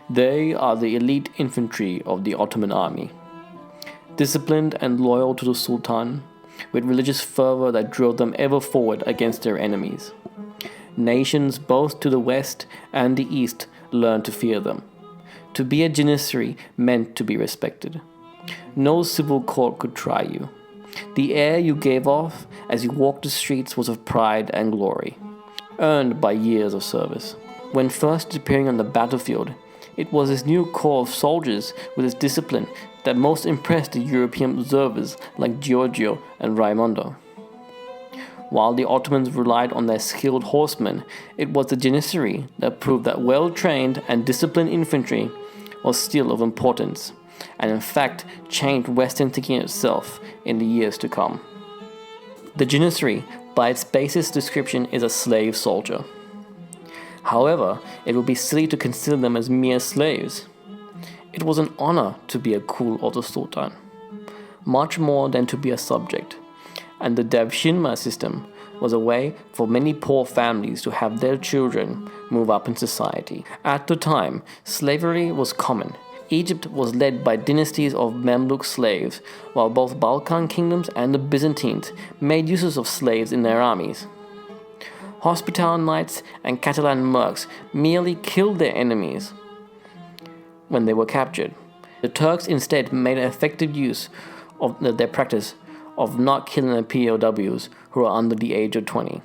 They are the elite infantry of the Ottoman army, disciplined and loyal to the Sultan, with religious fervor that drove them ever forward against their enemies. Nations both to the west and the east learned to fear them. To be a Janissary meant to be respected. No civil court could try you. The air you gave off as you walked the streets was of pride and glory, earned by years of service. When first appearing on the battlefield, it was this new corps of soldiers with its discipline that most impressed the European observers like Giorgio and Raimondo. While the Ottomans relied on their skilled horsemen, it was the Janissary that proved that well-trained and disciplined infantry was still of importance, and in fact changed Western thinking itself in the years to come. The Janissary, by its basis description, is a slave soldier. However, it would be silly to consider them as mere slaves. It was an honor to be a Kul or the Sultan, much more than to be a subject, and the Devshirme system was a way for many poor families to have their children move up in society. At the time, slavery was common. Egypt was led by dynasties of Mamluk slaves, while both Balkan kingdoms and the Byzantines made use of slaves in their armies. Hospital knights and Catalan mercs merely killed their enemies when they were captured. The Turks instead made effective use of their practice of not killing the POWs who are under the age of 20,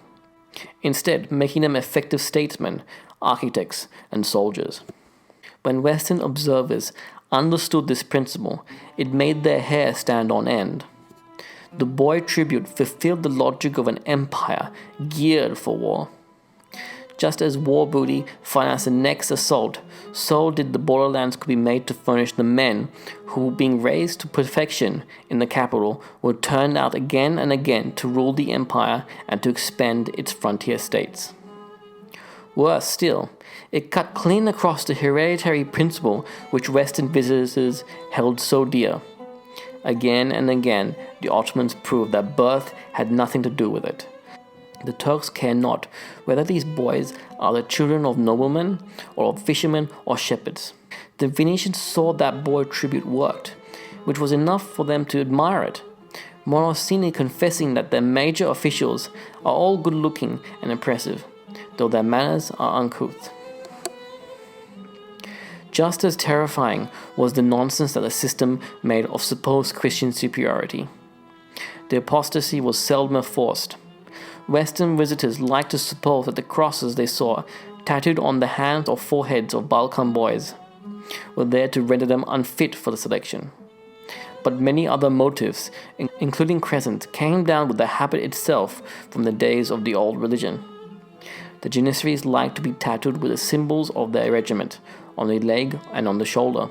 instead making them effective statesmen, architects, and soldiers. When Western observers understood this principle, it made their hair stand on end. The boy tribute fulfilled the logic of an empire geared for war. Just as war booty financed the next assault, so did the borderlands could be made to furnish the men who, being raised to perfection in the capital, were turned out again and again to rule the empire and to expand its frontier states. Worse still, it cut clean across the hereditary principle which Western visitors held so dear. Again and again, the Ottomans proved that birth had nothing to do with it. The Turks care not whether these boys are the children of noblemen or of fishermen or shepherds. The Venetians saw that boy tribute worked, which was enough for them to admire it, Morosini confessing that their major officials are all good-looking and impressive, though their manners are uncouth. Just as terrifying was the nonsense that the system made of supposed Christian superiority. The apostasy was seldom forced. Western visitors liked to suppose that the crosses they saw tattooed on the hands or foreheads of Balkan boys were there to render them unfit for the selection. But many other motives, including crescent, came down with the habit itself from the days of the old religion. The Janissaries liked to be tattooed with the symbols of their regiment, on the leg and on the shoulder.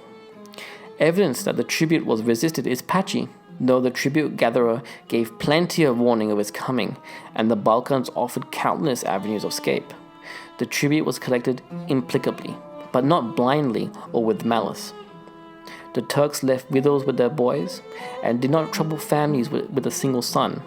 Evidence that the tribute was resisted is patchy, though the tribute gatherer gave plenty of warning of its coming, and the Balkans offered countless avenues of escape. The tribute was collected implacably, but not blindly or with malice. The Turks left widows with their boys, and did not trouble families with a single son.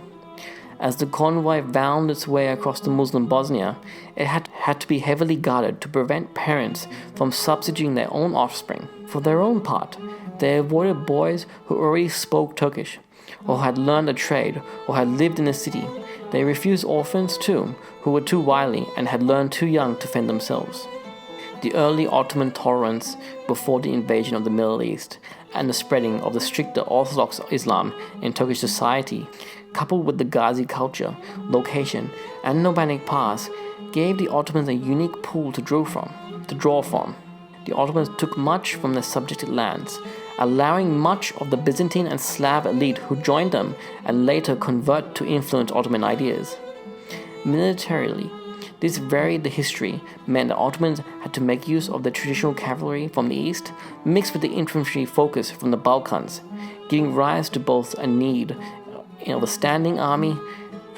As the convoy wound its way across the Muslim Bosnia, it had to be heavily guarded to prevent parents from subsidizing their own offspring. For their own part, they avoided boys who already spoke Turkish, or had learned a trade, or had lived in the city. They refused orphans too, who were too wily and had learned too young to fend themselves. The early Ottoman tolerance before the invasion of the Middle East and the spreading of the stricter Orthodox Islam in Turkish society, coupled with the Ghazi culture, location, and nomadic paths, gave the Ottomans a unique pool to draw from. The Ottomans took much from their subjected lands, allowing much of the Byzantine and Slav elite who joined them and later convert to influence Ottoman ideas. Militarily, this varied the history, meant the Ottomans had to make use of the traditional cavalry from the east, mixed with the infantry focus from the Balkans, giving rise to both a need of a standing army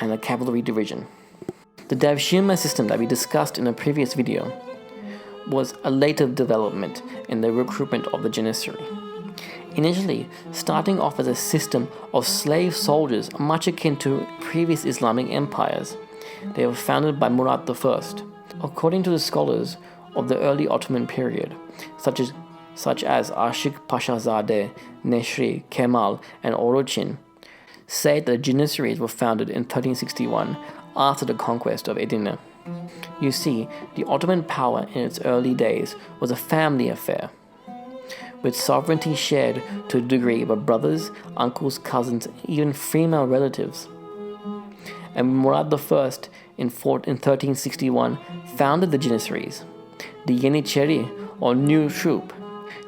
and a cavalry division. The Devshirme system that we discussed in a previous video was a later development in the recruitment of the Janissary. Initially, starting off as a system of slave soldiers much akin to previous Islamic empires, they were founded by Murad I. According to the scholars of the early Ottoman period, such as Ashik Pashazadeh, Neshri, Kemal, and Orochin, say that the Janissaries were founded in 1361 after the conquest of Edirne. You see, the Ottoman power in its early days was a family affair, with sovereignty shared to a degree by brothers, uncles, cousins, even female relatives. And Murad I in 1361 founded the Janissaries, the Janissary or new troop.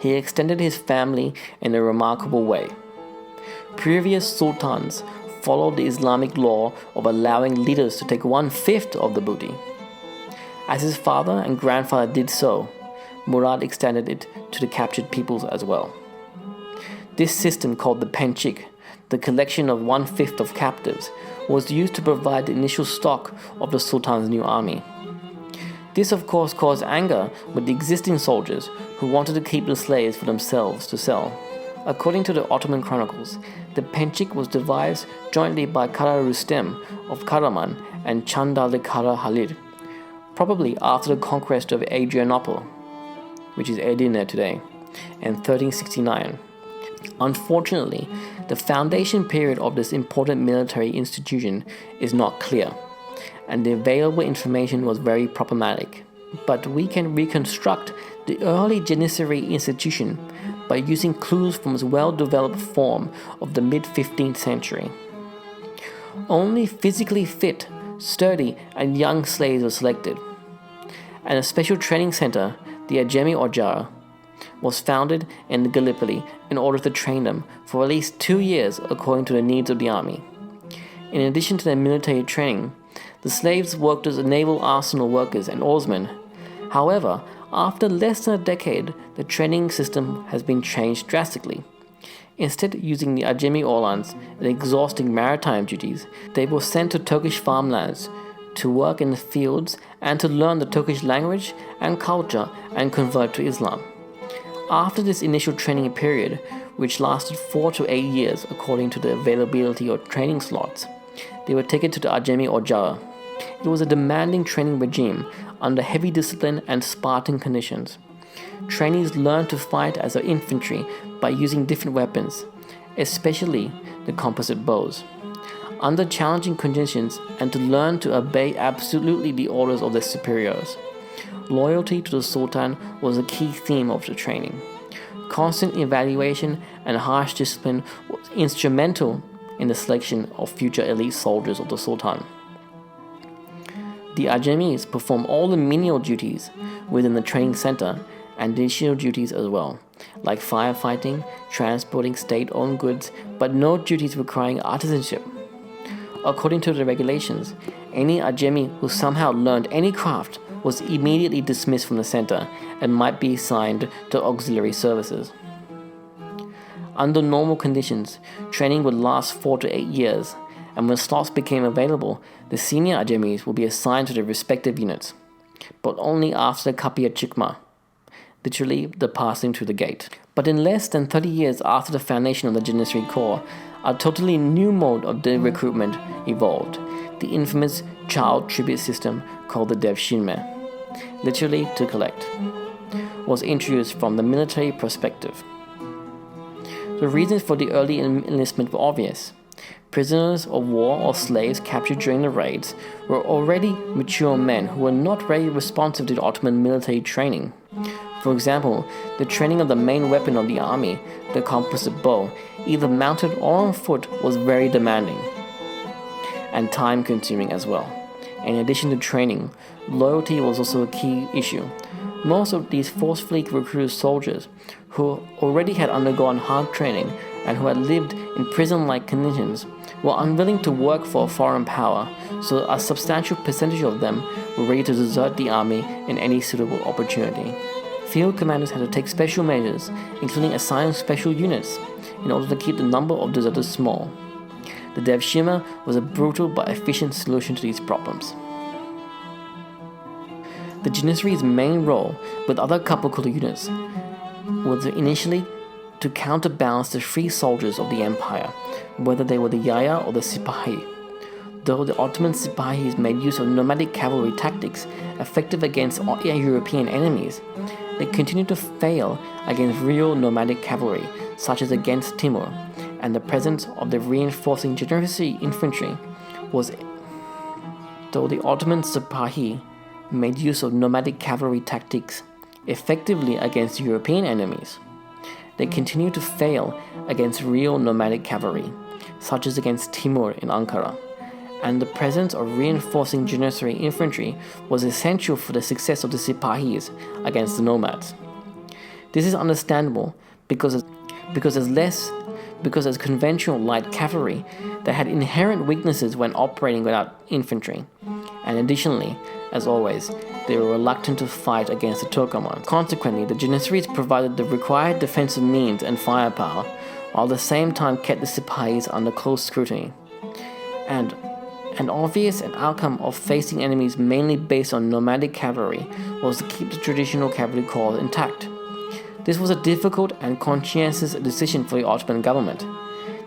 He extended his family in a remarkable way. Previous sultans followed the Islamic law of allowing leaders to take 1/5 of the booty. As his father and grandfather did so, Murad extended it to the captured peoples as well. This system, called the penchik, the collection of 1/5 of captives, was used to provide the initial stock of the sultan's new army. This of course caused anger with the existing soldiers who wanted to keep the slaves for themselves to sell. According to the Ottoman chronicles, the penchik was devised jointly by Kara Rustem of Karaman and Chandali Kara Halid, probably after the conquest of Adrianople, which is Edirne today, in 1369. Unfortunately, the foundation period of this important military institution is not clear, and the available information was very problematic. But we can reconstruct the early Janissary institution by using clues from its well-developed form of the mid-15th century. Only physically fit, sturdy, and young slaves were selected, and a special training center, the Ajami Uyar, was founded in Gallipoli in order to train them for at least 2 years according to the needs of the army. In addition to their military training, the slaves worked as naval arsenal workers and oarsmen. However, after less than a decade, the training system has been changed drastically. Instead of using the Ajami Orlans and exhausting maritime duties, they were sent to Turkish farmlands to work in the fields and to learn the Turkish language and culture and convert to Islam. After this initial training period, which lasted 4 to 8 years according to the availability of training slots, they were taken to the Ajami Uyar. It was a demanding training regime under heavy discipline and Spartan conditions. Trainees learned to fight as infantry by using different weapons, especially the composite bows, under challenging conditions, and to learn to obey absolutely the orders of their superiors. Loyalty to the Sultan was a key theme of the training. Constant evaluation and harsh discipline was instrumental in the selection of future elite soldiers of the Sultan. The Ajamis perform all the menial duties within the training center and additional duties as well, like firefighting, transporting state-owned goods, but no duties requiring artisanship. According to the regulations, any Ajami who somehow learned any craft was immediately dismissed from the center and might be assigned to auxiliary services. Under normal conditions, training would last 4 to 8 years, and when slots became available, the senior Ajamis would be assigned to their respective units, but only after the Kapia Chikma, literally the passing through the gate. But in less than 30 years after the foundation of the Janissary Corps, a totally new mode of recruitment evolved, the infamous child tribute system called the Devshirme, literally to collect, was introduced from the military perspective. The reasons for the early enlistment were obvious. Prisoners of war or slaves captured during the raids were already mature men who were not very responsive to the Ottoman military training. For example, the training of the main weapon of the army, the composite bow, either mounted or on foot, was very demanding and time-consuming as well. In addition to training, loyalty was also a key issue. Most of these forcefully recruited soldiers who already had undergone hard training and who had lived in prison-like conditions were unwilling to work for a foreign power, so a substantial percentage of them were ready to desert the army in any suitable opportunity. Field commanders had to take special measures, including assigning special units, in order to keep the number of deserters small. The Devshirme was a brutal but efficient solution to these problems. The Janissary's main role, with other Kapakula units, was initially to counterbalance the free soldiers of the empire, whether they were the Yaya or the Sipahi. Though the Ottoman Sipahis made use of nomadic cavalry tactics effective against European enemies, they continued to fail against real nomadic cavalry, such as against Timur, and the presence of the reinforcing Janissary infantry was. Though the Ottoman Sipahi made use of nomadic cavalry tactics effectively against European enemies, they continued to fail against real nomadic cavalry, such as against Timur in Ankara, and the presence of reinforcing Janissary infantry was essential for the success of the Sipahis against the nomads. This is understandable because as conventional light cavalry, they had inherent weaknesses when operating without infantry, and additionally, as always, they were reluctant to fight against the Turkomans. Consequently, the Janissaries provided the required defensive means and firepower, while at the same time kept the Sipahis under close scrutiny. And an obvious outcome of facing enemies mainly based on nomadic cavalry was to keep the traditional cavalry corps intact. This was a difficult and conscientious decision for the Ottoman government.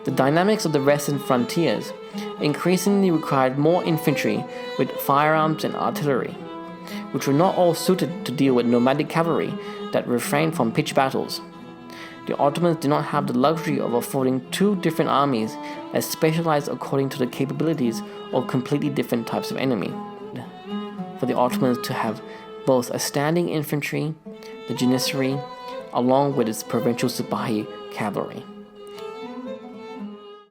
The dynamics of the western frontiers increasingly required more infantry with firearms and artillery, which were not all suited to deal with nomadic cavalry that refrained from pitched battles. The Ottomans did not have the luxury of affording two different armies that specialized according to the capabilities of completely different types of enemy. For the Ottomans to have both a standing infantry, the Janissary, along with its provincial Sipahi cavalry.